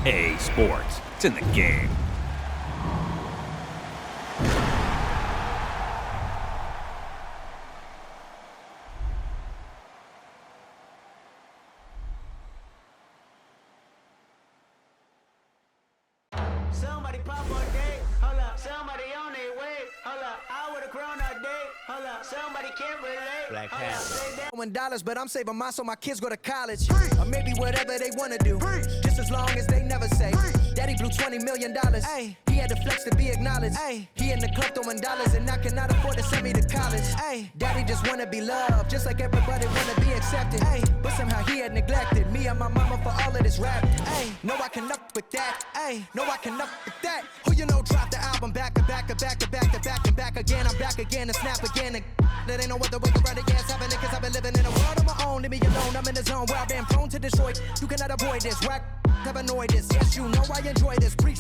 EA Sports. It's in the game. Somebody pop all day, hold up. Somebody on their way, hold up. I would've grown all day, hold up. Somebody can't relate. Black hold Panther. up. $1, but I'm saving mine so my kids go to college. Or maybe whatever they wanna do. Just as long as they never say, Daddy blew $20 million. Ay, he had the flex to be acknowledged. Ay, he in the club throwing dollars and I cannot afford to send me to college. Ay, Daddy just wanna be loved, just like everybody wanna be accepted. Ay, but somehow he had neglected me and my mama for all of this rap. Ay, no I can up with that. Ay, no I can up with that. Who you know dropped the album back to back to back to back to back and back again. I'm back again and snap again. And that ain't no other way to write it. Yes, happening cause I've been living in a world of my own. Leave me alone, I'm in the zone where I've been prone to destroy. You cannot avoid this, whack have annoyed this. Yes, you know I enjoy this. Preach,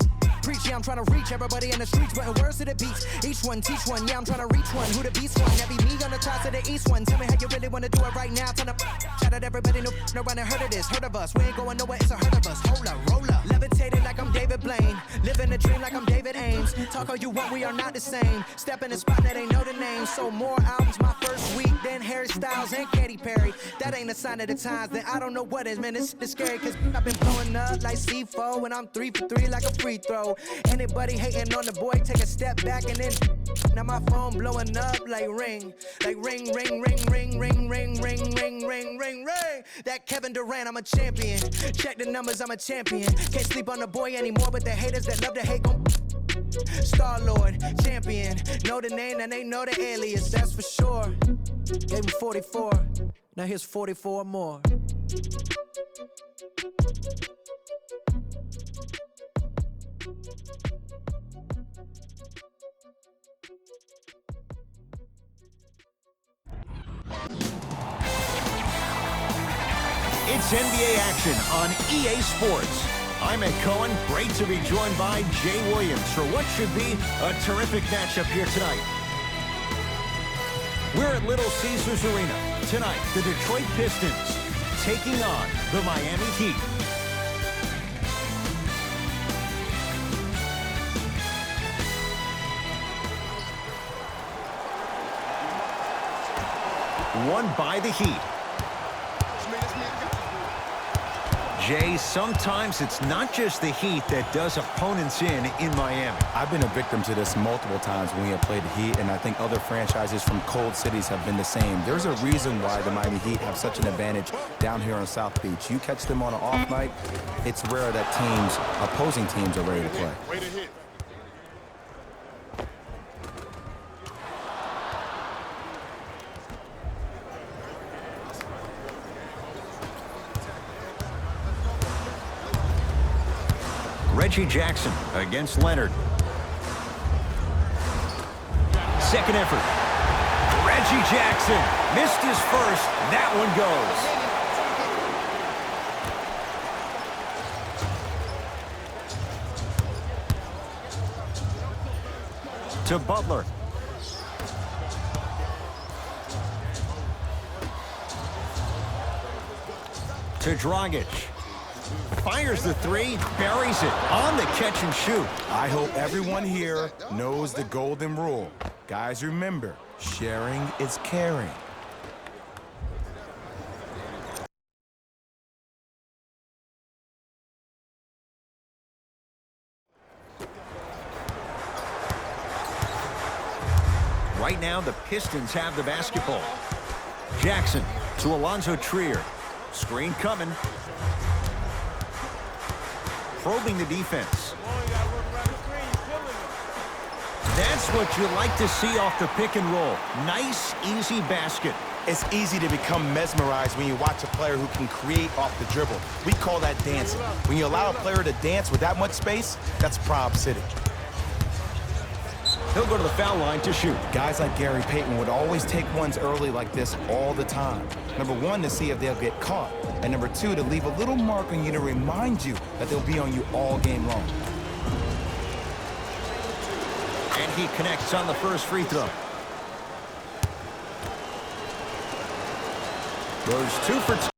yeah, I'm trying to reach everybody in the streets, putting words to the beats. Each one, teach one, yeah, I'm trying to reach one. Who the beast one? That be me on the top to the east one. Tell me how you really wanna do it right now. Turn up, shout out everybody, no one heard of this, heard of us. We ain't going nowhere, it's a herd of us. Hold up, roll up, levitating like I'm David Blaine, living a dream like I'm David Ames. Talk all you want, we are not the same. Step in the spot that ain't know the name. So more albums my first week than Harry Styles and Katy Perry. That ain't a sign of the times, then I don't know what is, man. It's scary cause I've been blowing up like C4 and I'm 3 for 3 like a free throw. Anybody hating on the boy, take a step back and then now my phone blowing up like ring, ring, ring, ring, ring, ring, ring, ring, ring, ring, ring. That Kevin Durant, I'm a champion. Check the numbers, I'm a champion. Can't sleep on the boy anymore, but the haters that love to hate gon' Star-Lord, champion. Know the name and they know the alias, that's for sure. Gave him 44, now here's 44 more. It's NBA action on EA Sports. I'm Ed Cohen. Great to be joined by Jay Williams for what should be a terrific matchup here tonight. We're at Little Caesars Arena. Tonight, the Detroit Pistons taking on the Miami Heat. Won by the Heat. Jay, sometimes it's not just the Heat that does opponents in Miami. I've been a victim to this multiple times when we have played the Heat, and I think other franchises from cold cities have been the same. There's a reason why the Miami Heat have such an advantage down here on South Beach. You catch them on an off night, it's rare that opposing teams are ready to play. Way to hit. Reggie Jackson against Leonard. Second effort. Reggie Jackson missed his first. That one goes. To Butler. To Dragic. Fires the three, buries it on the catch and shoot. I hope everyone here knows the golden rule. Guys, remember, sharing is caring. Right now, the Pistons have the basketball. Jackson to Alonzo Trier. Screen coming. Probing the defense. That's what you like to see off the pick and roll. Nice, easy basket. It's easy to become mesmerized when you watch a player who can create off the dribble. We call that dancing. When you allow a player to dance with that much space, that's Prob City. He'll go to the foul line to shoot. Guys like Gary Payton would always take ones early like this all the time. Number one, to see if they'll get caught. And number two, to leave a little mark on you to remind you that they'll be on you all game long. And he connects on the first free throw. Goes 2 for 2.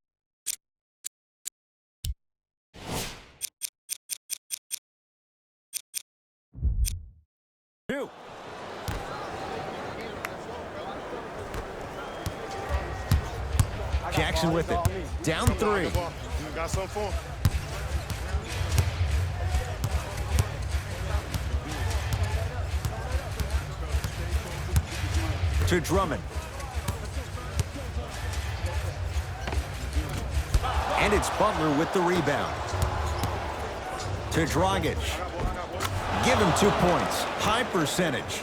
2. Jackson with it. Down 3. Got something for him. To Drummond. And it's Butler with the rebound. To Dragic. Give him 2 points. High percentage.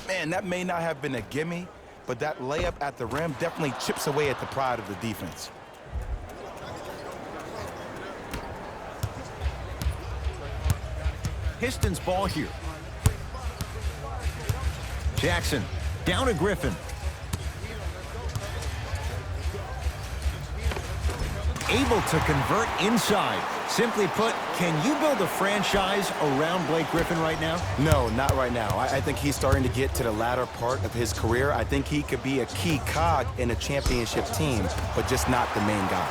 Man, that may not have been a gimme, but that layup at the rim definitely chips away at the pride of the defense. Pistons ball here. Jackson down to Griffin. Able to convert inside. Simply put, can you build a franchise around Blake Griffin right now? No, not right now. I think he's starting to get to the latter part of his career. I think he could be a key cog in a championship team, but just not the main guy.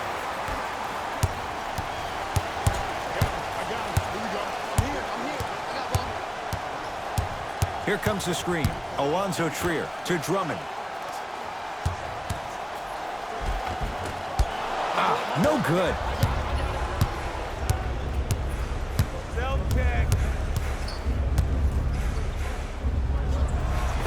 Here comes the screen. Alonzo Trier to Drummond. No good.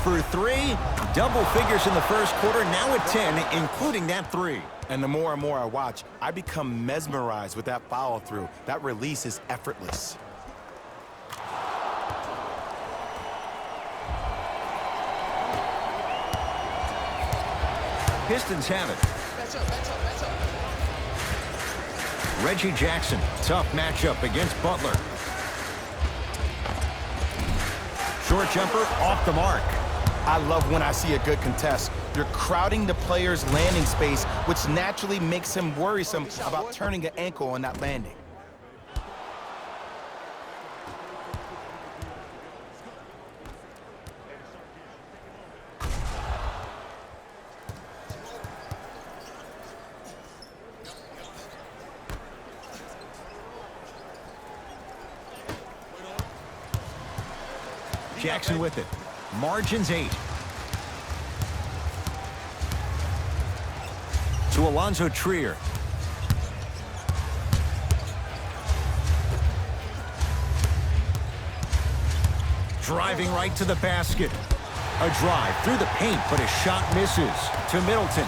For 3, double figures in the first quarter, now at 10, including that 3. And the more and more I watch, I become mesmerized with that follow-through. That release is effortless. Pistons have it. Reggie Jackson, tough matchup against Butler. Short jumper off the mark. I love when I see a good contest. You're crowding the player's landing space, which naturally makes him worrisome about turning an ankle on that landing. Jackson with it. Margins 8. To Alonzo Trier. Driving right to the basket. A drive through the paint, but his shot misses. To Middleton.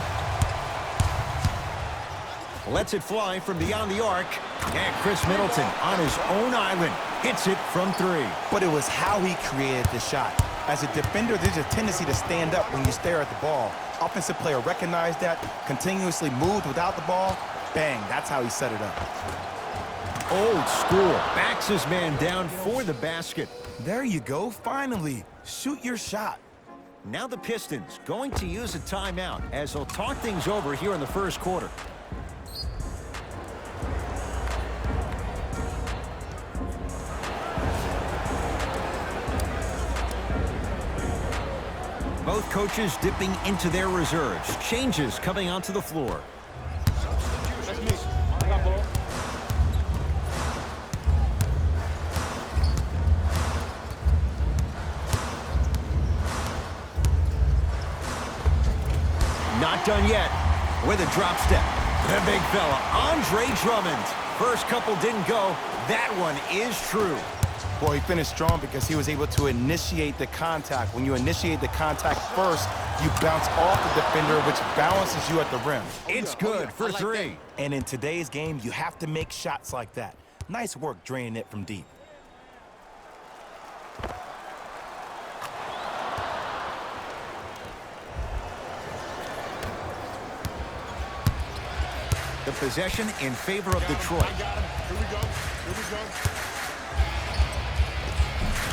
Lets it fly from beyond the arc. And Chris Middleton on his own island hits it from 3. But it was how he created the shot. As a defender, there's a tendency to stand up when you stare at the ball. Offensive player recognized that, continuously moved without the ball. Bang, that's how he set it up. Old school. Backs his man down for the basket. There you go, finally. Shoot your shot. Now the Pistons going to use a timeout as they'll talk things over here in the first quarter. Both coaches dipping into their reserves. Changes coming onto the floor. Not done yet. With a drop step. The big fella, Andre Drummond. First couple didn't go. That one is true. Well, he finished strong because he was able to initiate the contact. When you initiate the contact first, you bounce off the defender, which balances you at the rim. It's good for 3. And in today's game, you have to make shots like that. Nice work draining it from deep. The possession in favor of Detroit. Here we go.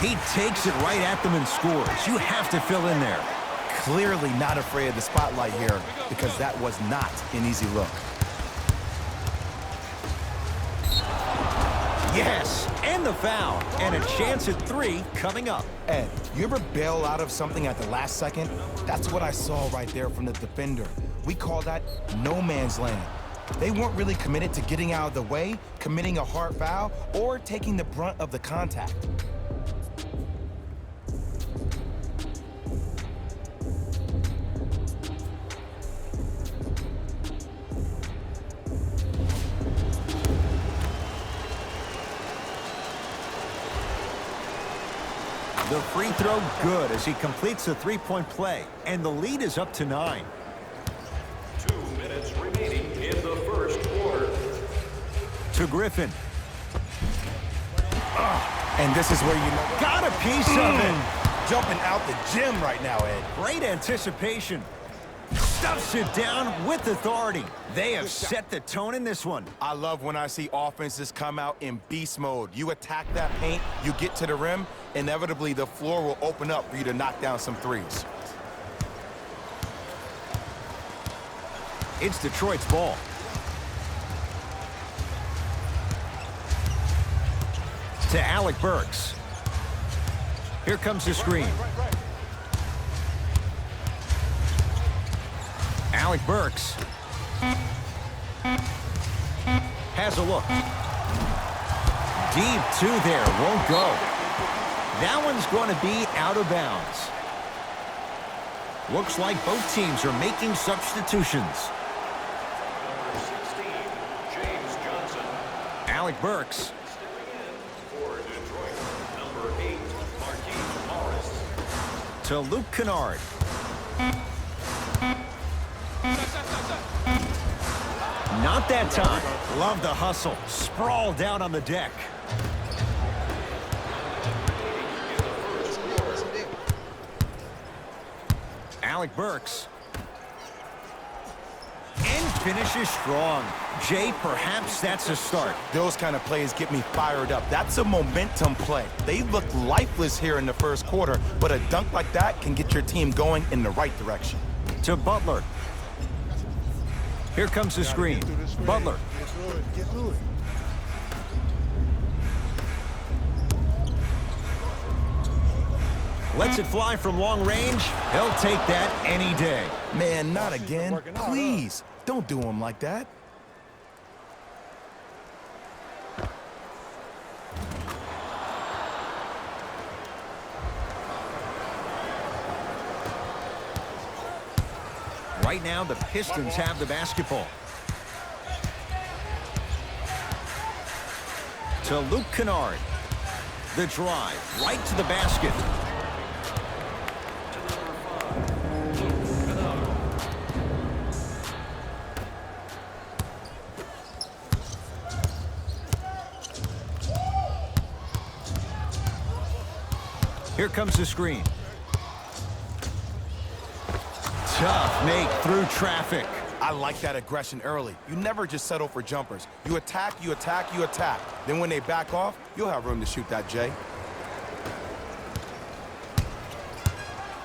He takes it right at them and scores. You have to fill in there. Clearly not afraid of the spotlight here because that was not an easy look. Yes, and the foul. And a chance at 3 coming up. Ed, you ever bail out of something at the last second? That's what I saw right there from the defender. We call that no man's land. They weren't really committed to getting out of the way, committing a hard foul, or taking the brunt of the contact. The free throw good as he completes the three-point play, and the lead is up to 9. 2 minutes remaining in the first quarter. To Griffin. And this is where you know. Got a piece of it. Jumping out the gym right now, Ed. Great anticipation. Stuffs it down with authority. They have set the tone in this one. I love when I see offenses come out in beast mode. You attack that paint, you get to the rim, inevitably the floor will open up for you to knock down some threes. It's Detroit's ball. To Alec Burks. Here comes the screen. Alec Burks has a look. Deep 2 there, won't go. That one's going to be out of bounds. Looks like both teams are making substitutions. Number 16, James Johnson. Alec Burks. For Detroit, number 8, Marquise Morris. To Luke Kennard. Not that time. Love the hustle. Sprawled out on the deck. Alec Burks. And finishes strong. Jay, perhaps that's a start. Those kind of plays get me fired up. That's a momentum play. They looked lifeless here in the first quarter, but a dunk like that can get your team going in the right direction. To Butler. Here comes the screen. Butler. Get through it. Lets it fly from long range. He'll take that any day. Man, not again. Please, don't do him like that. Right now, the Pistons have the basketball. To Luke Kennard. The drive, right to the basket. Here comes the screen. Tough make through traffic. I like that aggression early. You never just settle for jumpers. You attack, you attack, you attack. Then when they back off, you'll have room to shoot that, Jay.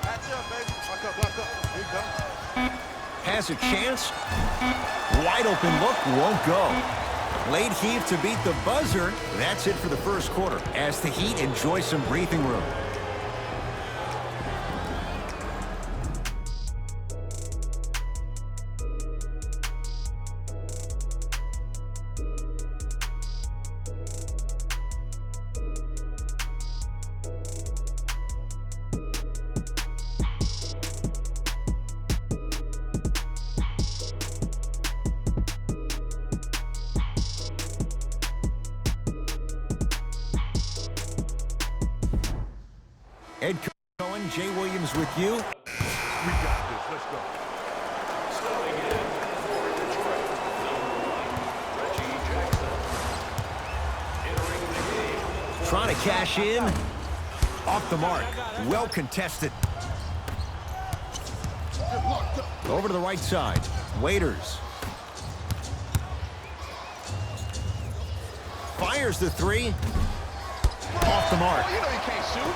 Match up, baby. Lock up. Here you go. Has a chance. Wide open look, won't go. Late heave to beat the buzzer. That's it for the first quarter as the Heat enjoy some breathing room. Ed Cohen, Jay Williams with you. We got this. Let's go. Stepping in for Detroit, number 1, Reggie Jackson. Entering the game. Trying to cash in. Off the mark. Well contested. Over to the right side. Waiters. Fires the three. Off the mark. You know you can't shoot.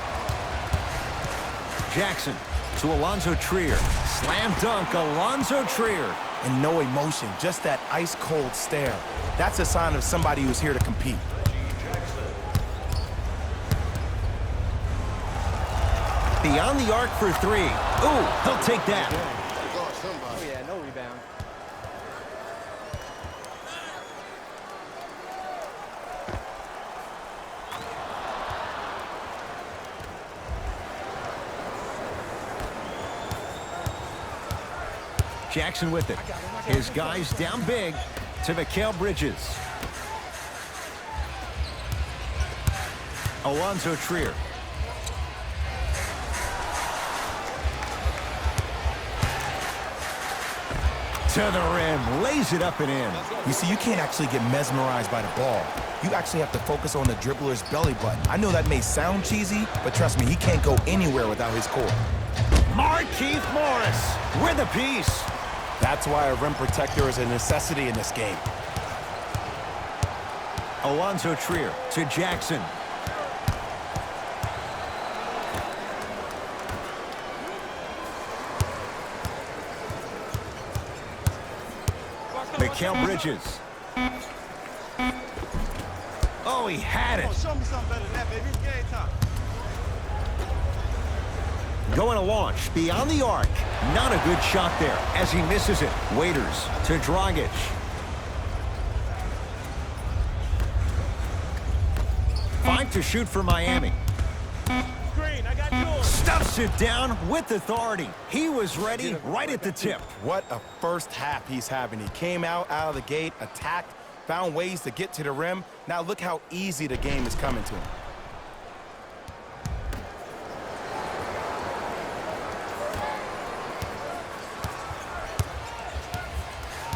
Jackson to Alonzo Trier. Slam dunk, Alonzo Trier. And no emotion, just that ice-cold stare. That's a sign of somebody who's here to compete. Beyond the arc for three. Ooh, he'll take that. Oh, yeah, no rebound. Jackson with it. His guys down big to Mikal Bridges. Alonzo Trier. To the rim, lays it up and in. You see, you can't actually get mesmerized by the ball. You actually have to focus on the dribbler's belly button. I know that may sound cheesy, but trust me, he can't go anywhere without his core. Markieff Morris with a piece. That's why a rim protector is a necessity in this game. Alonzo Trier to Jackson. Mikal Bridges. Oh, he had it. Show me something better than that, baby. It's game time. Going to launch beyond the arc. Not a good shot there as he misses it. Waiters to Dragic. Five to shoot for Miami. Green, I got yours. Stuffs it down with authority. He was ready right at the tip. What a first half he's having. He came out of the gate, attacked, found ways to get to the rim. Now look how easy the game is coming to him.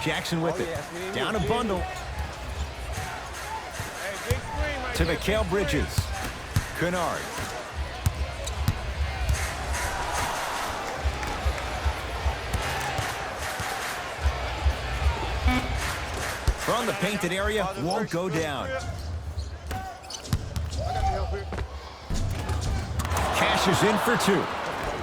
Jackson with it. Down a bundle. Hey, big screen right To there. Mikal Bridges. Kennard. From the painted area, won't go down. I got the help here. Cashes in for two.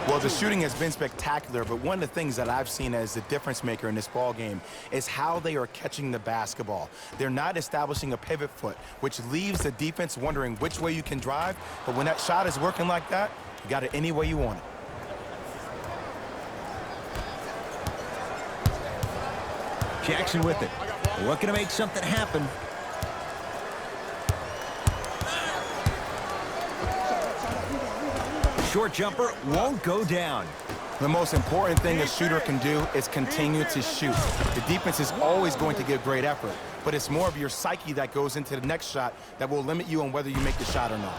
Well, the shooting has been spectacular, but one of the things that I've seen as the difference maker in this ball game is how they are catching the basketball. They're not establishing a pivot foot, which leaves the defense wondering which way you can drive, but when that shot is working like that, you got it any way you want it. Jackson with it. Looking to make something happen. Short jumper won't go down. The most important thing a shooter can do is continue to shoot. The defense is always going to give great effort, but it's more of your psyche that goes into the next shot that will limit you on whether you make the shot or not.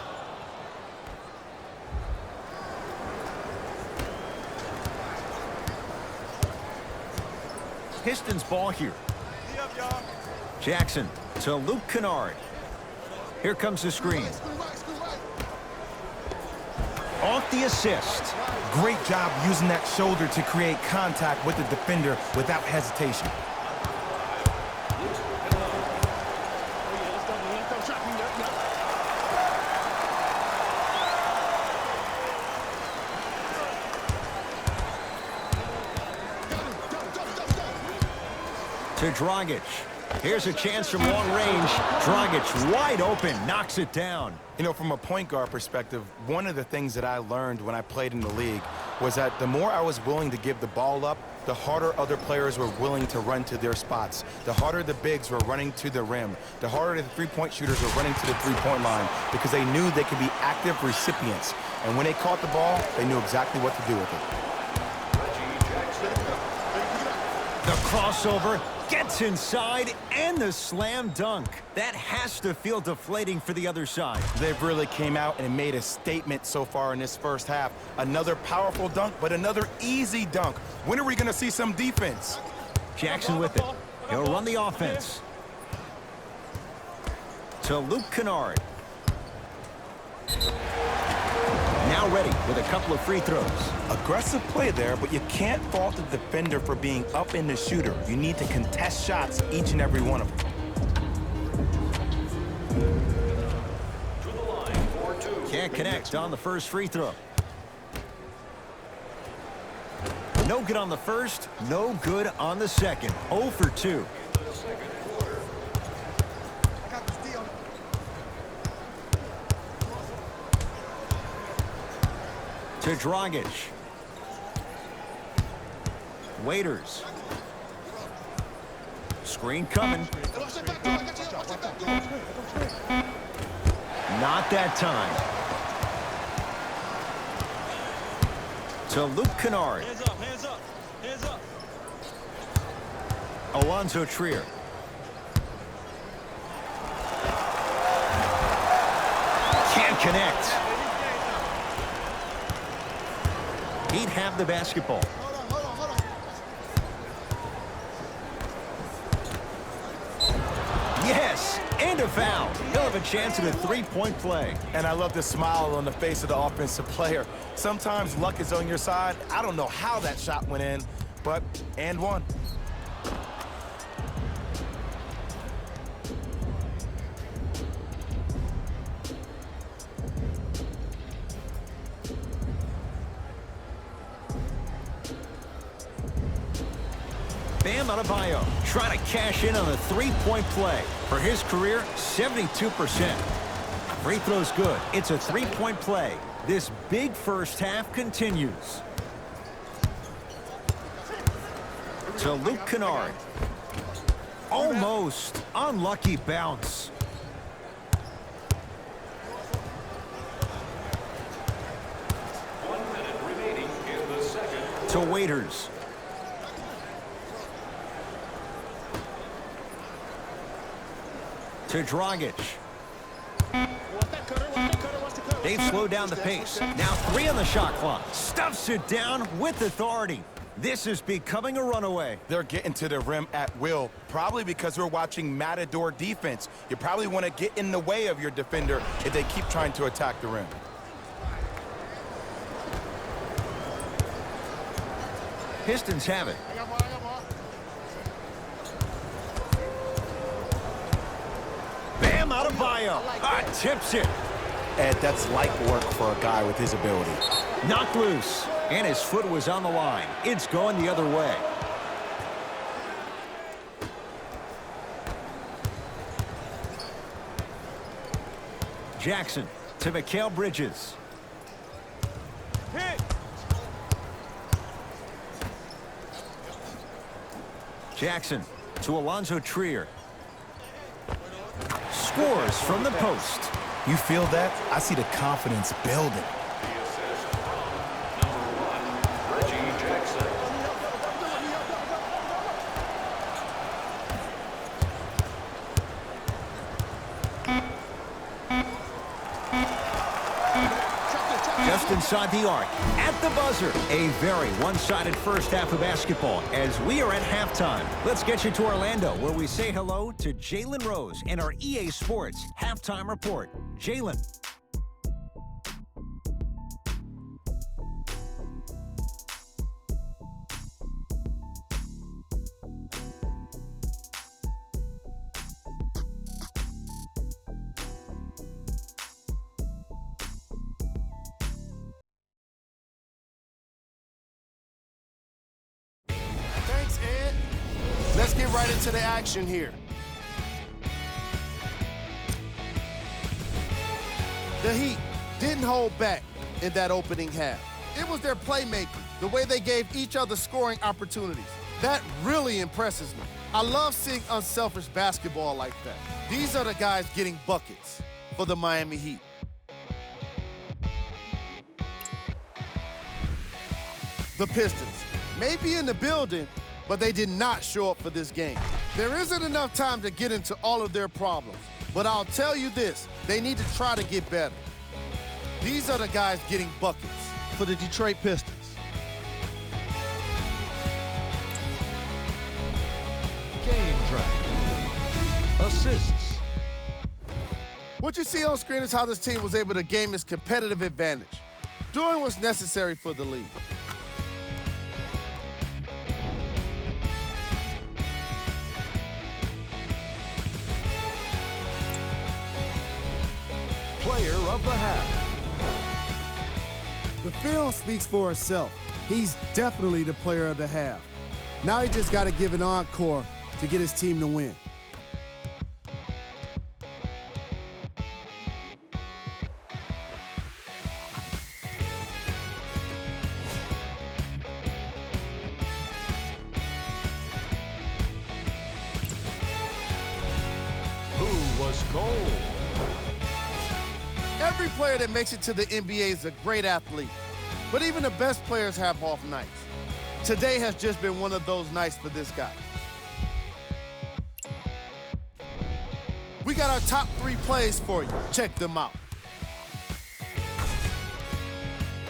Pistons ball here. See up, y'all. Jackson to Luke Kennard. Here comes the screen. Off the assist. Great job using that shoulder to create contact with the defender without hesitation. To Dragic. Here's a chance from long range. Dragic wide open, knocks it down. You know, from a point guard perspective, one of the things that I learned when I played in the league was that the more I was willing to give the ball up, the harder other players were willing to run to their spots. The harder the bigs were running to the rim. The harder the three-point shooters were running to the three-point line because they knew they could be active recipients. And when they caught the ball, they knew exactly what to do with it. The crossover gets inside and the slam dunk. That has to feel deflating for the other side. They've really came out and made a statement so far in this first half. Another powerful dunk, but another easy dunk. When are we going to see some defense? Jackson with it. He'll run the offense. To Luke Kennard. Now ready with a couple of free throws. Aggressive play there, but you can't fault the defender for being up in the shooter. You need to contest shots, each and every one of them. To the line for two. Can't connect on the first free throw. No good on the first, no good on the second. 0 for 2. The second quarter. I got this deal. To Dragic. Waiters. Screen coming. Not that time. To Luke Kennard. Hands up, hands up, hands up. Alonzo Trier. Can't connect. He'd have the basketball. Yes, and a foul. He'll have a chance at a three-point play. And I love the smile on the face of the offensive player. Sometimes luck is on your side. I don't know how that shot went in, but and one. Bam Adebayo trying to cash in on a three-point play. For his career, 72%. Free throw's good. It's a three-point play. This big first half continues. To Luke Kennard. Almost. Unlucky bounce. Remaining in the second. To Waiters. To Dragic. They've slowed down the pace. Now 3 on the shot clock. Stuffs it down with authority. This is becoming a runaway. They're getting to the rim at will, probably because we're watching Matador defense. You probably want to get in the way of your defender if they keep trying to attack the rim. Pistons have it. Bam Adebayo. Tips it. Ed, that's light work for a guy with his ability. Knocked loose. And his foot was on the line. It's going the other way. Jackson to Mikal Bridges. Hit. Jackson to Alonzo Trier. Scores from the post. You feel that? I see the confidence building. The assist from number 1, Reggie Jackson. Just inside the arc, at the buzzer. A very one-sided first half of basketball as we are at halftime. Let's get you to Orlando, where we say hello to Jalen Rose and our EA Sports Halftime Report. Jalen. Thanks, Ed. Let's get right into the action here. The Heat didn't hold back in that opening half. It was their playmaking, the way they gave each other scoring opportunities. That really impresses me. I love seeing unselfish basketball like that. These are the guys getting buckets for the Miami Heat. The Pistons may be in the building, but they did not show up for this game. There isn't enough time to get into all of their problems, but I'll tell you this, they need to try to get better. These are the guys getting buckets for the Detroit Pistons. Game track. Assists. What you see on screen is how this team was able to gain its competitive advantage, doing what's necessary for the league. Player of the half. The film speaks for itself. He's definitely the player of the half. Now he just got to give an encore to get his team to win. Who was cold? Every player that makes it to the NBA is a great athlete, but even the best players have off nights. Today has just been one of those nights for this guy. We got our top 3 plays for you. Check them out.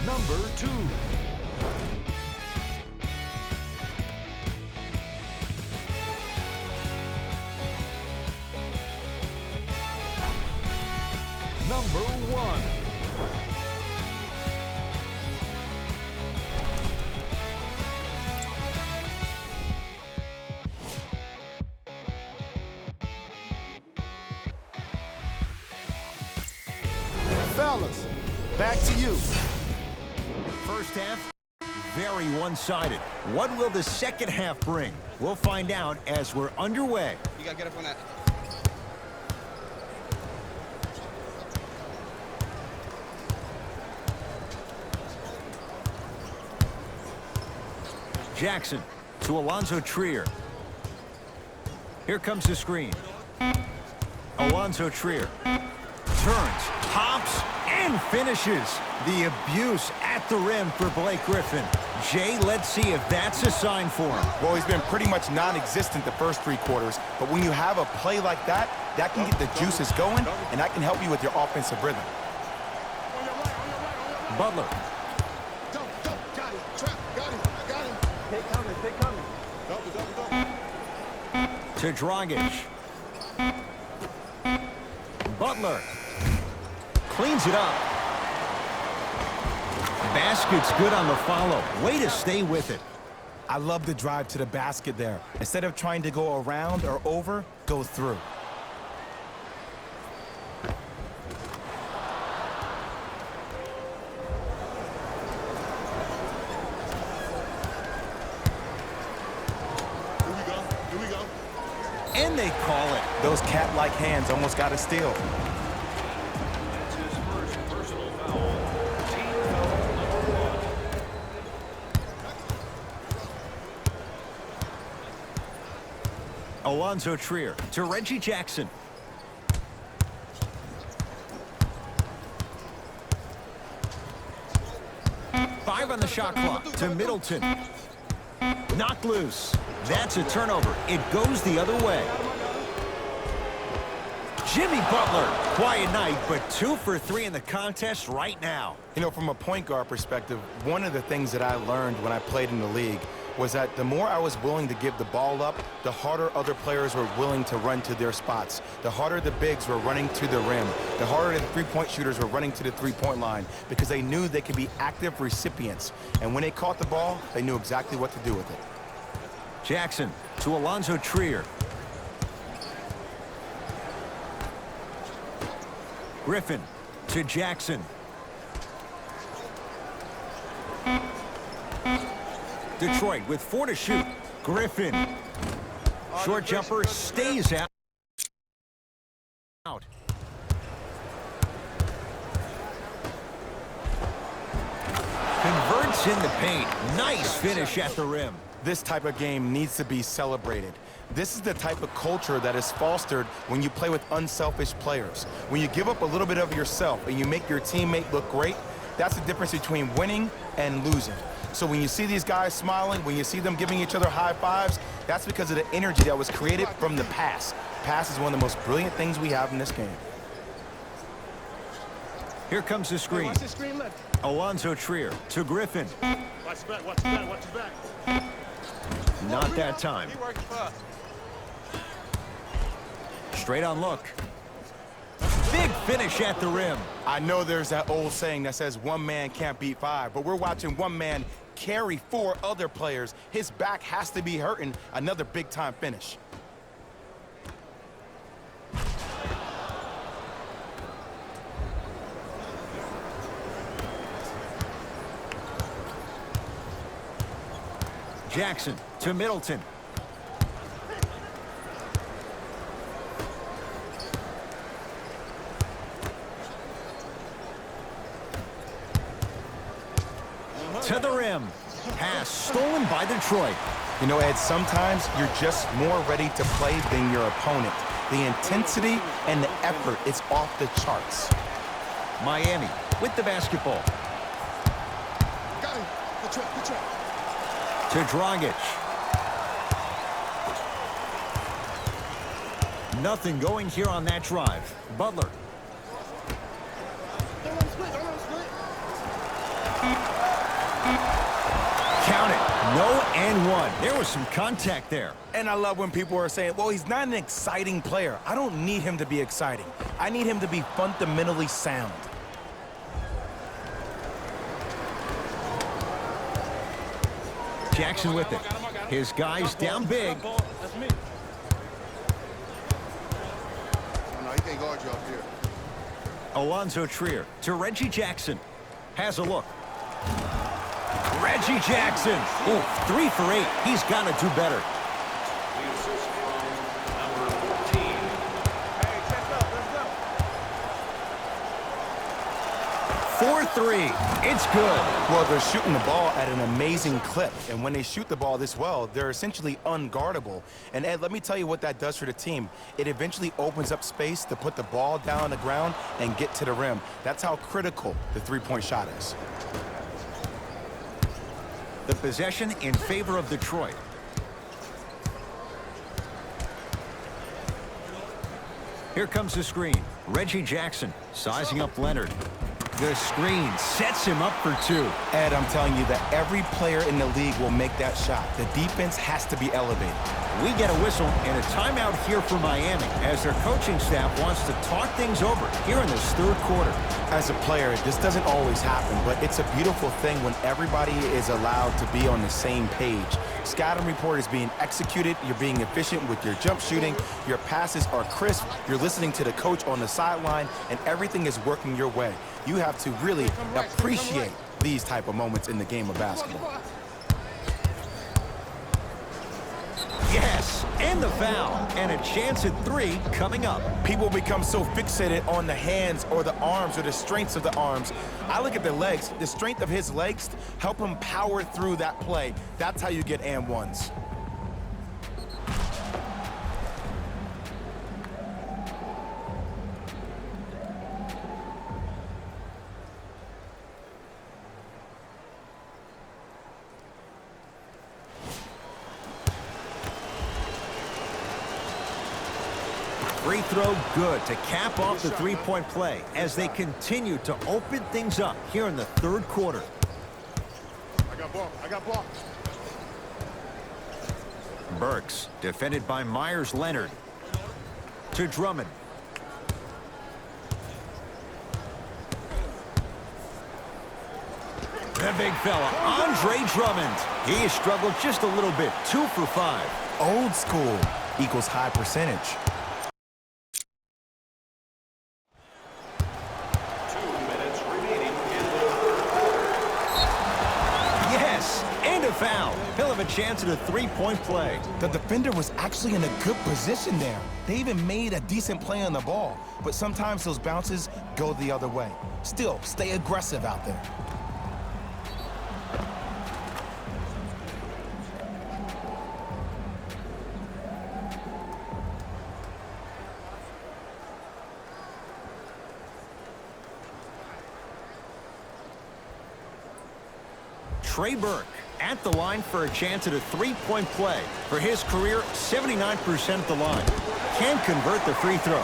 Number 2. Number 1. Fellas, back to you. First half, very one-sided. What will the second half bring? We'll find out as we're underway. You gotta get up on that. Jackson to Alonzo Trier. Here comes the screen. Alonzo Trier turns, hops, and finishes. The abuse at the rim for Blake Griffin. Jay, let's see if that's a sign for him. Well, he's been pretty much non-existent the first 3 quarters, but when you have a play like that, that can get the juices going, and that can help you with your offensive rhythm. Butler. Got him. Trap. Got him. I got him. Take coming. To Dragic. Butler cleans it up. Basket's good on the follow. Way to stay with it. I love the drive to the basket there. Instead of trying to go around or over, go through. Here we go. And they call it. Those cat-like hands almost got a steal. That's his first personal foul. Team foul number 1. Alonzo Trier to Reggie Jackson. Five on the shot clock to Middleton. Knocked loose. That's a turnover. It goes the other way. Jimmy Butler, quiet night, but 2 for 3 in the contest right now. You know, from a point guard perspective, one of the things that I learned when I played in the league was that the more I was willing to give the ball up, the harder other players were willing to run to their spots. The harder the bigs were running to the rim. The harder the three-point shooters were running to the three-point line because they knew they could be active recipients. And when they caught the ball, they knew exactly what to do with it. Jackson to Alonzo Trier. Griffin to Jackson. Detroit with 4 to shoot. Griffin. Short jumper stays out. Converts in the paint. Nice finish at the rim. This type of game needs to be celebrated. This is the type of culture that is fostered when you play with unselfish players. When you give up a little bit of yourself and you make your teammate look great, that's the difference between winning and losing. So when you see these guys smiling, when you see them giving each other high fives, that's because of the energy that was created from the pass. Pass is one of the most brilliant things we have in this game. Here comes the screen. Watch the screen left. Alonzo Trier to Griffin. Watch his back. Not that time. Straight on look. Big finish at the rim. I know there's that old saying that says one man can't beat 5, but we're watching one man carry 4 other players. His back has to be hurting. Another big-time finish. Jackson to Middleton. To the rim. Pass stolen by Detroit. You know, Ed, sometimes you're just more ready to play than your opponent. The intensity and the effort is off the charts. Miami with the basketball. Got him. Good trap. To Dragic. Nothing going here on that drive. Butler. Count it. No and one. There was some contact there. And I love when people are saying, well, he's not an exciting player. I don't need him to be exciting. I need him to be fundamentally sound. Jackson with it. His guy's down big. No, he can't guard you up here. Alonzo Trier to Reggie Jackson. Has a look. Reggie Jackson. Oh, 3 for 8. He's got to do better. The assist from number 14. Hey, check up. Let's go. 4-3. It's good. Well, they're shooting the ball at an amazing clip. And when they shoot the ball this well, they're essentially unguardable. And Ed, let me tell you what that does for the team. It eventually opens up space to put the ball down on the ground and get to the rim. That's how critical the three-point shot is. The possession in favor of Detroit. Here comes the screen. Reggie Jackson sizing up Leonard. The screen sets him up for 2. Ed, I'm telling you that every player in the league will make that shot. The defense has to be elevated. We get a whistle and a timeout here for Miami as their coaching staff wants to talk things over here in this 3rd quarter. As a player, this doesn't always happen, but it's a beautiful thing when everybody is allowed to be on the same page. Scouting report is being executed, you're being efficient with your jump shooting, your passes are crisp, you're listening to the coach on the sideline, and everything is working your way. You have to really appreciate these type of moments in the game of basketball. Yes, and the foul, and a chance at 3 coming up. People become so fixated on the hands or the arms or the strengths of the arms. I look at the legs. The strength of his legs help him power through that play. That's how you get and ones. Free throw good to cap off the 3-point play as they continue to open things up here in the 3rd quarter. I got blocked. Burks defended by Myers Leonard. To Drummond. The big fella, Andre Drummond. He struggled just a little bit, 2 for 5. Old school equals high percentage. 2 minutes remaining in the Yes, and a foul. He'll have a chance at a 3-point play. The defender was actually in a good position there. They even made a decent play on the ball, but sometimes those bounces go the other way. Still, stay aggressive out there. Trey Burke at the line for a chance at a 3-point play. For his career, 79% at the line. Can convert the free throw.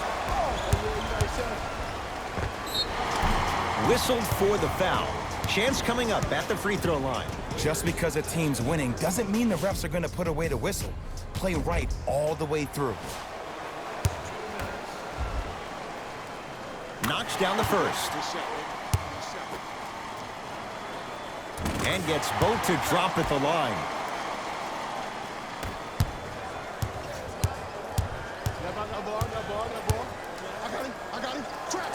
Whistled for the foul. Chance coming up at the free throw line. Just because a team's winning doesn't mean the refs are going to put away the whistle. Play right all the way through. Knocks down the first. And gets both to drop at the line. I got him. Trap.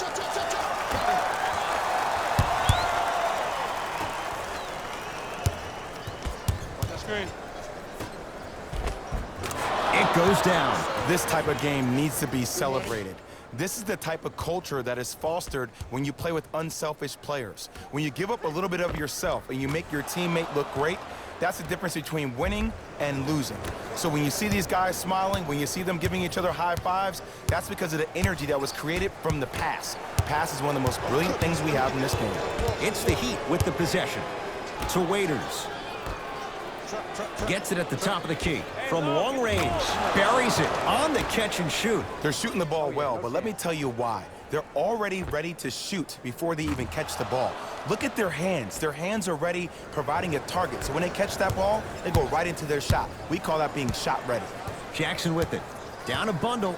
That screen. It goes down. This type of game needs to be celebrated. This is the type of culture that is fostered when you play with unselfish players. When you give up a little bit of yourself and you make your teammate look great, that's the difference between winning and losing. So when you see these guys smiling, when you see them giving each other high fives, that's because of the energy that was created from the pass. Pass is one of the most brilliant things we have in this game. It's the Heat with the possession. To Waiters. Gets it at the top of the key. From long range. Buries it on the catch and shoot. They're shooting the ball well, but let me tell you why. They're already ready to shoot before they even catch the ball. Look at their hands. Their hands are ready, providing a target. So when they catch that ball, they go right into their shot. We call that being shot ready. Jackson with it. Down a bundle.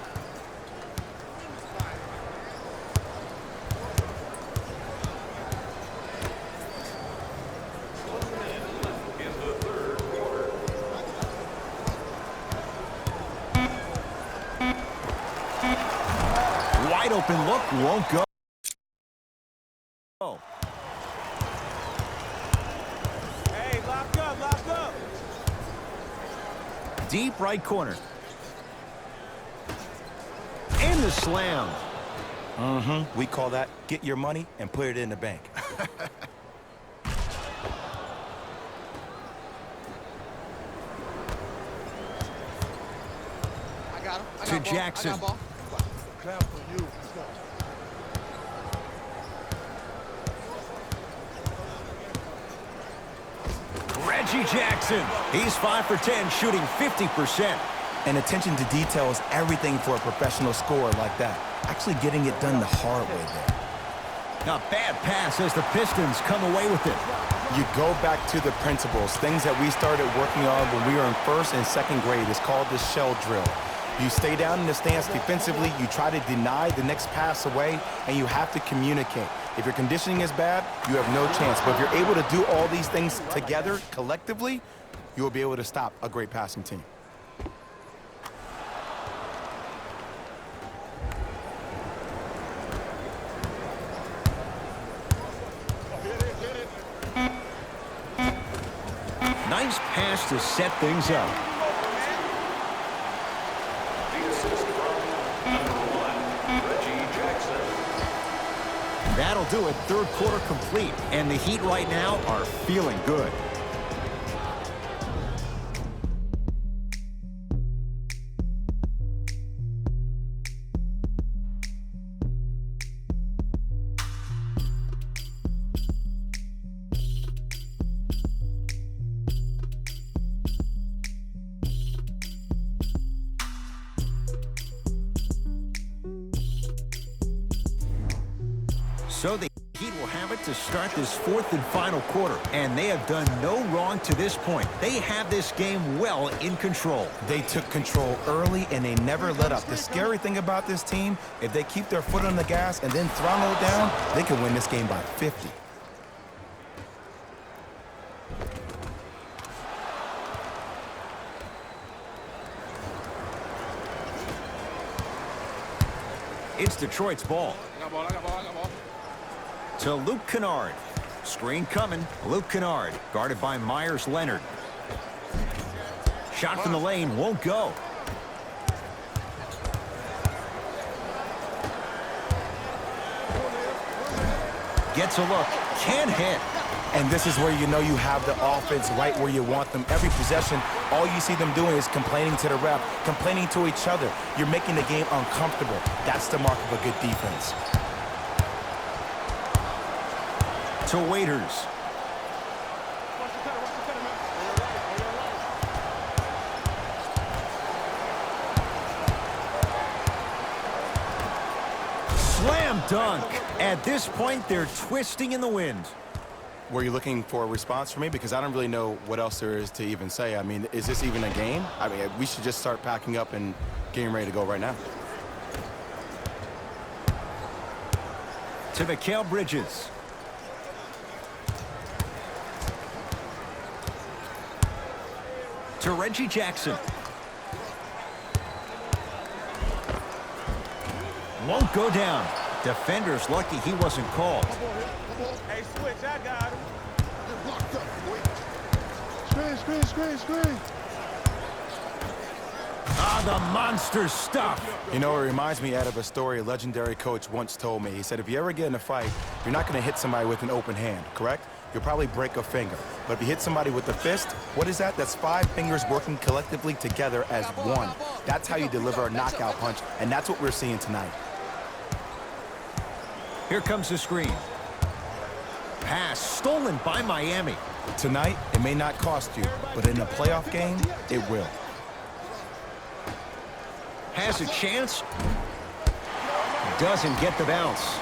Wide open look, won't go. Hey, lock up, lock up. Deep right corner. And the slam. We call that get your money and put it in the bank. I got him. To Jackson. I got ball. Clap for you. Let's go. Reggie Jackson. He's 5 for 10, shooting 50%. And attention to detail is everything for a professional scorer like that. Actually getting it done the hard way there. A bad pass as the Pistons come away with it. You go back to the principles, things that we started working on when we were in first and second grade. It's called the shell drill. You stay down in the stance defensively, you try to deny the next pass away, and you have to communicate. If your conditioning is bad, you have no chance. But if you're able to do all these things together, collectively, you will be able to stop a great passing team. Nice pass to set things up. The assist from number 1, Reggie Jackson. That'll do it. Third quarter complete. And the Heat right now are feeling good. So the Heat will have it to start this fourth and final quarter. And they have done no wrong to this point. They have this game well in control. They took control early, and they never let up. The scary thing about this team, if they keep their foot on the gas and then throttle it down, they can win this game by 50. It's Detroit's ball. I got ball, I got ball, I got ball. To Luke Kennard. Screen coming. Luke Kennard, guarded by Myers Leonard. Shot from the lane, won't go. Gets a look, can't hit. And this is where you know you have the offense right where you want them. Every possession, all you see them doing is complaining to the ref, complaining to each other. You're making the game uncomfortable. That's the mark of a good defense. To Waiters. Slam dunk. At this point, they're twisting in the wind. Were you looking for a response from me? Because I don't really know what else there is to even say. I mean, is this even a game? I mean, we should just start packing up and getting ready to go right now. To Mikal Bridges. To Reggie Jackson. Won't go down. Defender's lucky he wasn't called. Hey, switch, I got him. Locked up, boy. Screen. Ah, the monster stuff. You know, it reminds me, Ed, of a story a legendary coach once told me. He said, if you ever get in a fight, you're not going to hit somebody with an open hand, correct? You'll probably break a finger. But if you hit somebody with a fist, what is that? That's 5 fingers working collectively together as one. That's how you deliver a knockout punch, and that's what we're seeing tonight. Here comes the screen. Pass stolen by Miami. Tonight, it may not cost you, but in a playoff game, it will. Has a chance. Doesn't get the bounce.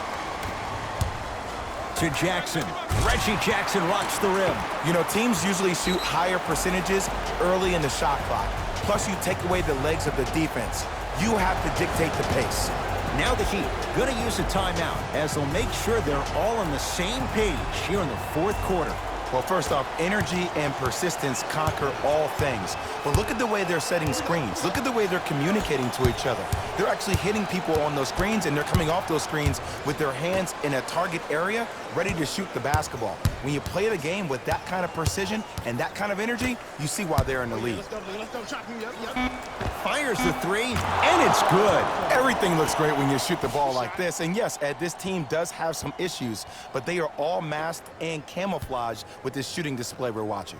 To Jackson. Reggie Jackson rocks the rim. You know, teams usually shoot higher percentages early in the shot clock. Plus, you take away the legs of the defense. You have to dictate the pace. Now the Heat going to use a timeout as they'll make sure they're all on the same page here in the fourth quarter. Well, first off, energy and persistence conquer all things. But look at the way they're setting screens. Look at the way they're communicating to each other. They're actually hitting people on those screens, and they're coming off those screens with their hands in a target area, ready to shoot the basketball. When you play the game with that kind of precision and that kind of energy, you see why they're in the league. Fires the three, and it's good. Everything looks great when you shoot the ball like this. And yes, Ed, this team does have some issues, but they are all masked and camouflaged with this shooting display we're watching.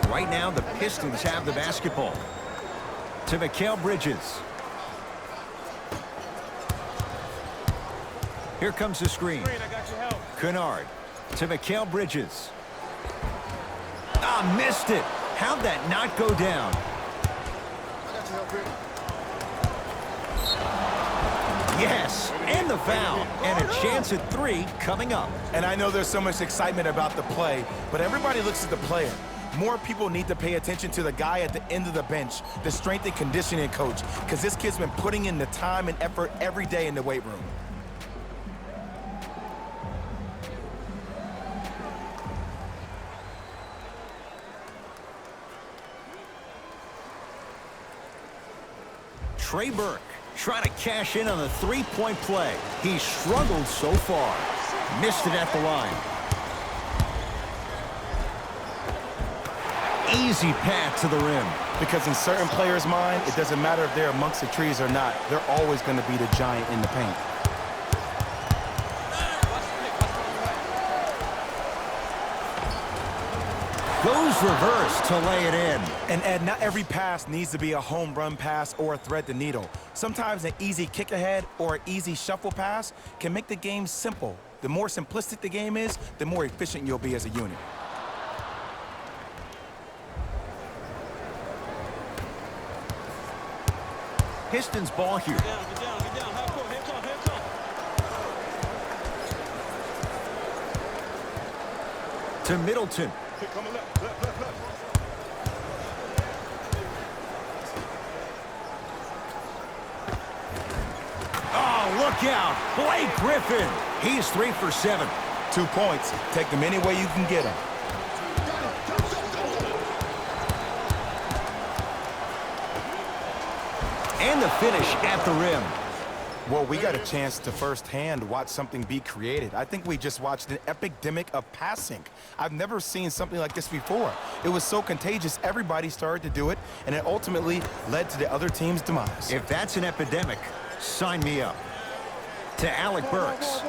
Right now, the Pistons have the basketball. To Mikal Bridges. Here comes the screen. Kennard to Mikal Bridges. Ah, missed it. How'd that not go down? Yes, and the foul. And a chance at three coming up. And I know there's so much excitement about the play, but everybody looks at the player. More people need to pay attention to the guy at the end of the bench, the strength and conditioning coach, because this kid's been putting in the time and effort every day in the weight room. Trey Burke trying to cash in on the three-point play. He struggled so far. Missed it at the line. Easy path to the rim. Because in certain players' mind, it doesn't matter if they're amongst the trees or not. They're always going to be the giant in the paint. Goes reverse to lay it in. And Ed, not every pass needs to be a home run pass or a thread the needle. Sometimes an easy kick ahead or an easy shuffle pass can make the game simple. The more simplistic the game is, the more efficient you'll be as a unit. Pistons ball here. Get down. Half court, hands on. To Middleton. Coming left. Oh, look out. Blake Griffin. He's 3 for 7. 2 points. Take them any way you can get them. And the finish at the rim. Well, we got a chance to firsthand watch something be created. I think we just watched an epidemic of passing. I've never seen something like this before. It was so contagious, everybody started to do it, and it ultimately led to the other team's demise. If that's an epidemic, sign me up. To Alec Burks.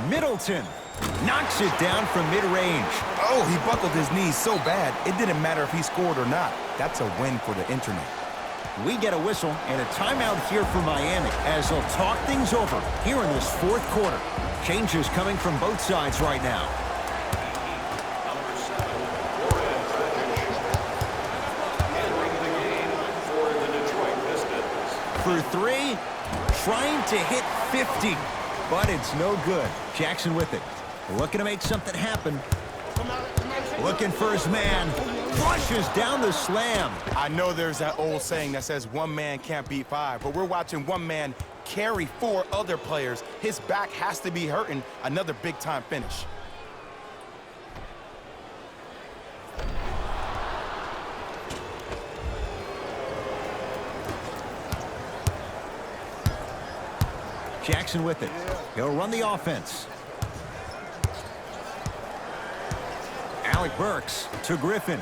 Middleton knocks it down from mid-range. Oh, he buckled his knees so bad, it didn't matter if he scored or not. That's a win for the internet. We get a whistle and a timeout here for Miami as they'll talk things over here in this fourth quarter. Changes coming from both sides right now. Number 7, Goran Dragic. Entering the game for the Detroit Pistons. For three, trying to hit 50, but it's no good. Jackson with it. Looking to make something happen. Looking for his man. Flushes down the slam. I know there's that old saying that says one man can't beat five, but we're watching one man carry 4 other players. His back has to be hurting. Another big-time finish. Jackson with it. He'll run the offense. Alec Burks to Griffin.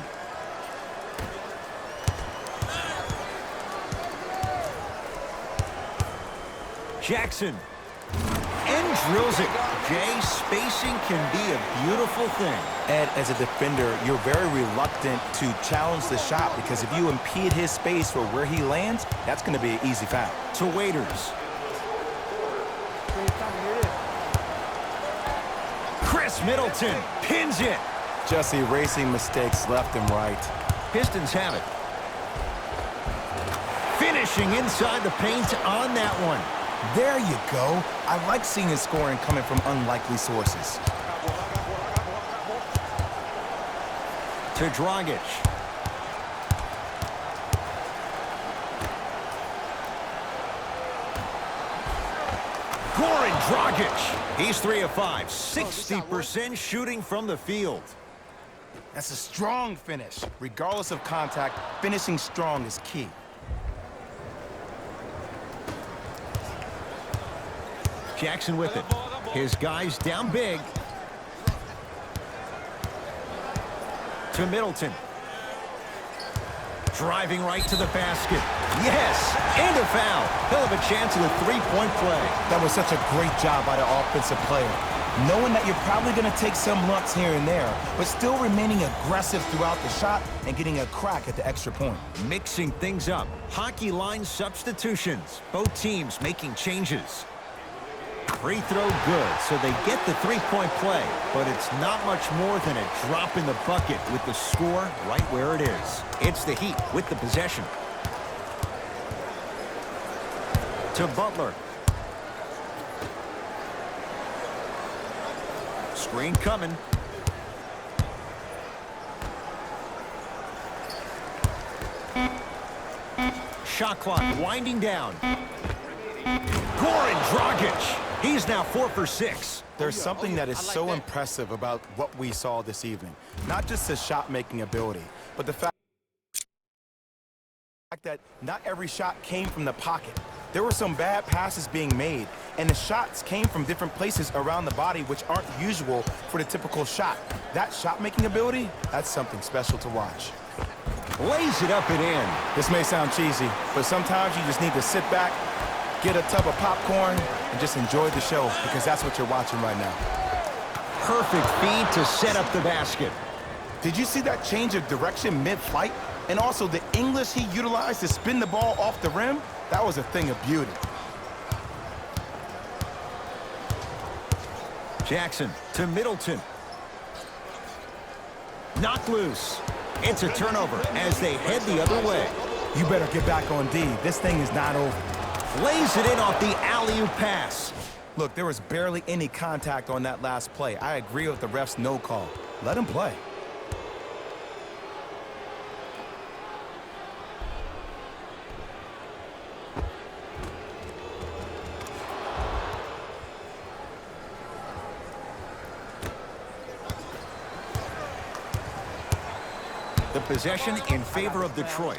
Jackson. And drills it. Jay, spacing can be a beautiful thing. Ed, as a defender, you're very reluctant to challenge the shot because if you impede his space for where he lands, that's going to be an easy foul. To Waiters. Chris Middleton pins it. Just erasing mistakes left and right. Pistons have it. Finishing inside the paint on that one. There you go. I like seeing his scoring coming from unlikely sources. To Dragic. Goran Dragic. He's 3 of 5, 60% shooting from the field. That's a strong finish. Regardless of contact, finishing strong is key. Jackson with it. His guys down big. To Middleton. Driving right to the basket. Yes, and a foul. He'll have a chance at a three-point play. That was such a great job by the offensive player. Knowing that you're probably going to take some lumps here and there, but still remaining aggressive throughout the shot and getting a crack at the extra point. Mixing things up. Hockey line substitutions. Both teams making changes. Free throw good, so they get the three-point play, but it's not much more than a drop in the bucket with the score right where it is. It's the Heat with the possession. To Butler. Screen coming. Shot clock winding down. Goran Dragic. He's now 4 for 6. There's something that is so impressive about what we saw this evening. Not just his shot-making ability, but the fact that not every shot came from the pocket. There were some bad passes being made, and the shots came from different places around the body, which aren't usual for the typical shot. That shot-making ability, that's something special to watch. Lays it up and in. This may sound cheesy, but sometimes you just need to sit back, get a tub of popcorn, and just enjoy the show, because that's what you're watching right now. Perfect feed to set up the basket. Did you see that change of direction mid-flight? And also the English he utilized to spin the ball off the rim? That was a thing of beauty. Jackson to Middleton. Knocked loose. It's a turnover as they head the other way. You better get back on D. This thing is not over. Lays it in off the alley-oop pass. Look, there was barely any contact on that last play. I agree with the ref's no call. Let him play. The possession in favor of Detroit.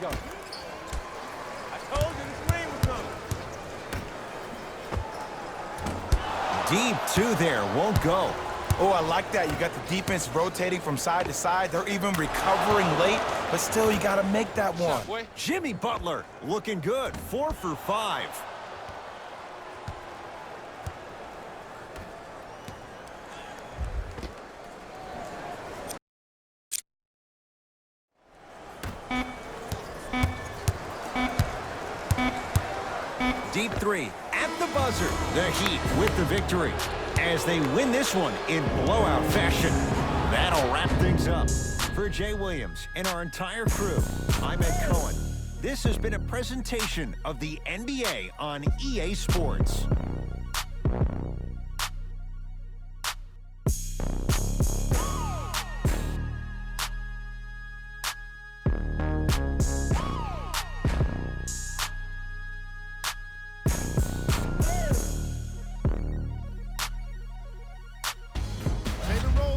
Deep two there, won't go. Oh, I like that. You got the defense rotating from side to side. They're even recovering late, but still, you got to make that one. Jimmy Butler looking good, 4 for 5. Deep three at the buzzer. The Heat with the victory as they win this one in blowout fashion. That'll wrap things up. For Jay Williams and our entire crew, I'm Ed Cohen. This has been a presentation of the NBA on EA Sports.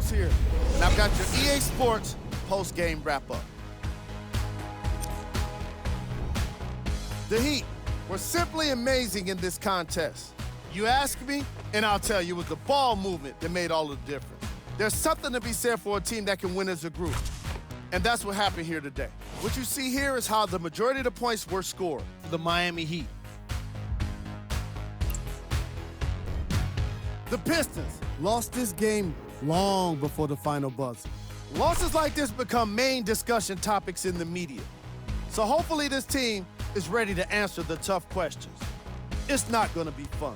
Here, and I've got your EA Sports post-game wrap-up. The Heat were simply amazing in this contest. You ask me, and I'll tell you, it was the ball movement that made all the difference. There's something to be said for a team that can win as a group, and that's what happened here today. What you see here is how the majority of the points were scored. The Miami Heat. The Pistons lost this game long before the final buzzer. Losses like this become main discussion topics in the media. So hopefully this team is ready to answer the tough questions. It's not going to be fun.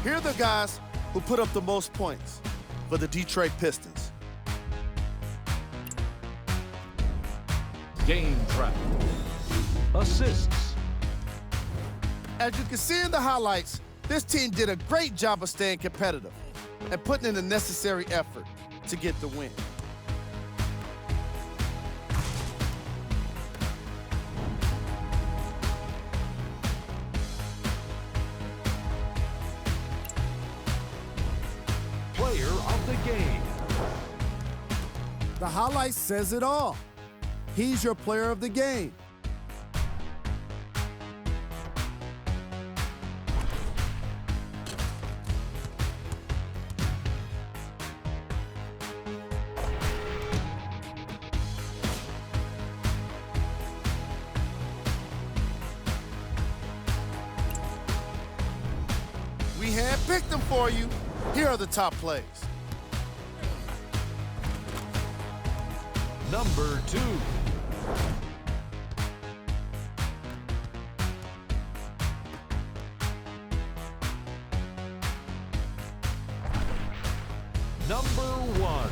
Here are the guys who put up the most points for the Detroit Pistons. Game track. Assists. As you can see in the highlights, this team did a great job of staying competitive and putting in the necessary effort to get the win. Player of the game. The highlight says it all. He's your player of the game. We handpicked them for you. Here are the top plays. Number 2. Number 1.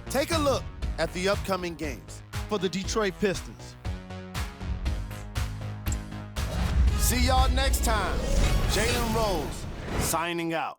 Take a look at the upcoming games for the Detroit Pistons. See y'all next time. Jalen Rose signing out.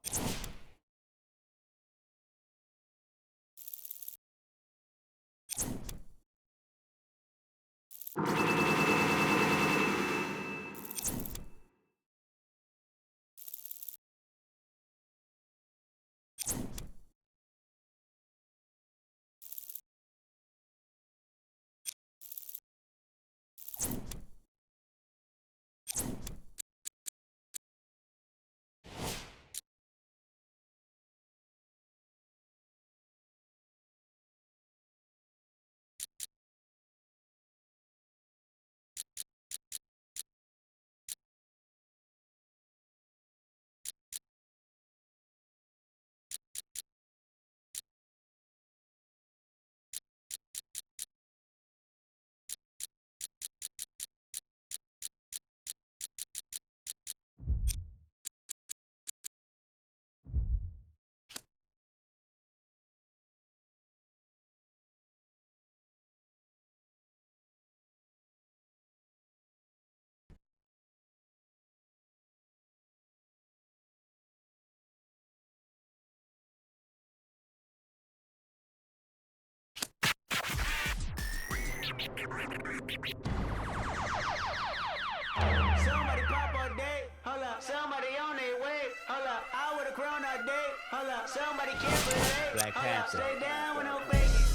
Somebody pop all day, hold up. Somebody on their way, hold up. I with a crown all day, hold up. Somebody can't relate, Black hold up. Panther. Stay down with no faking.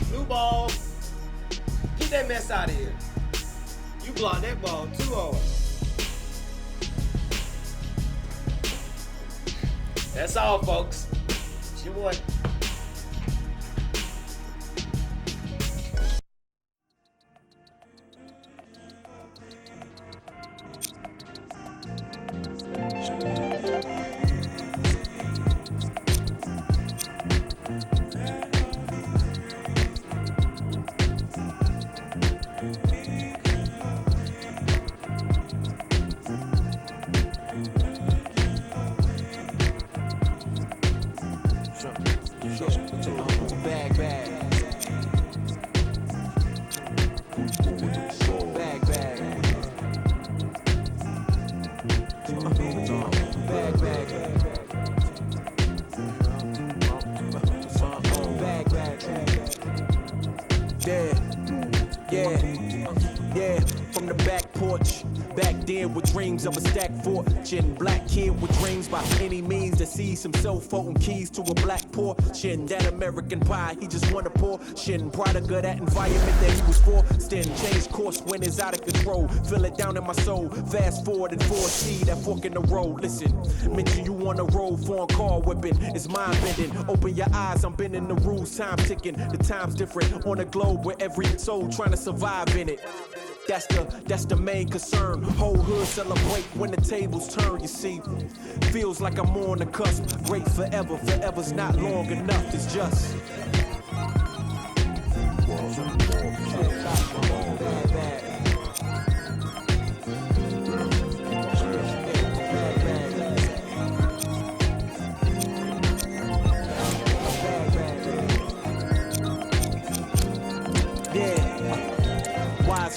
Blue ball. Get that mess out of here. You blocked that ball too hard. That's all, folks. It's your boy. the back porch. Back then with dreams of a stacked fortune. Black kid with dreams by any means to seize some cell phone keys to a black portion. That American pie, he just want a portion. Product of that environment that he was forced in. Change course when it's out of control. Feel it down in my soul. Fast forward and foresee that fork in the road. Listen, mention you on the road, foreign car whipping. It's mind bending. Open your eyes, I'm bending the rules. Time ticking. The time's different on a globe where every soul trying to survive in it. That's the main concern. Whole hood celebrate when the tables turn, you see. Feels like I'm on the cusp. Great forever, forever's not long enough, it's just.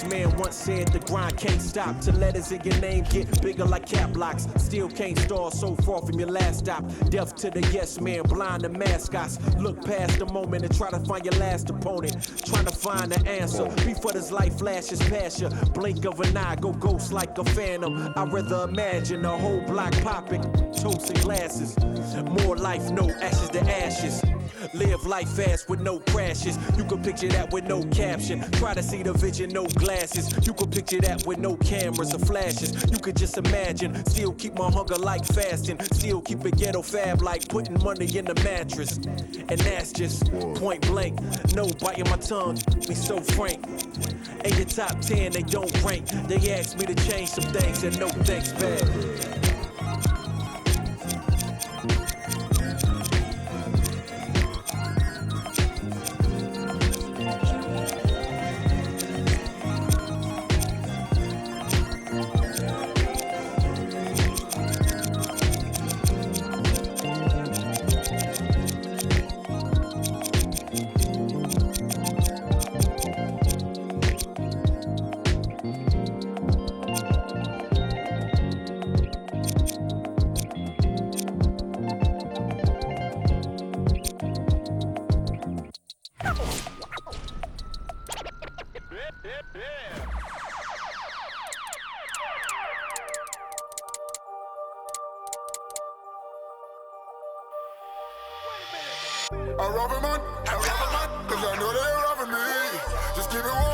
Man once said the grind can't stop till letters in your name get bigger like cap locks. Still can't stall so far from your last stop. Deaf to the yes man, blind to mascots. Look past the moment and try to find your last opponent. Trying to find the answer before this life flashes past you. Blink of an eye, go ghost like a phantom. I'd rather imagine a whole block popping, toasting glasses. More life, no ashes to ashes. Live life fast with no crashes. You can picture that with no caption. Try to see the vision, no glasses. You can picture that with no cameras or flashes. You could just imagine. Still keep my hunger like fasting. Still keep it ghetto fab like putting money in the mattress. And that's just point blank. No biting my tongue, be so frank. In your top 10, they don't rank. They asked me to change some things and no thanks back. I rob a man, cause I know they're robbing me. Just keep it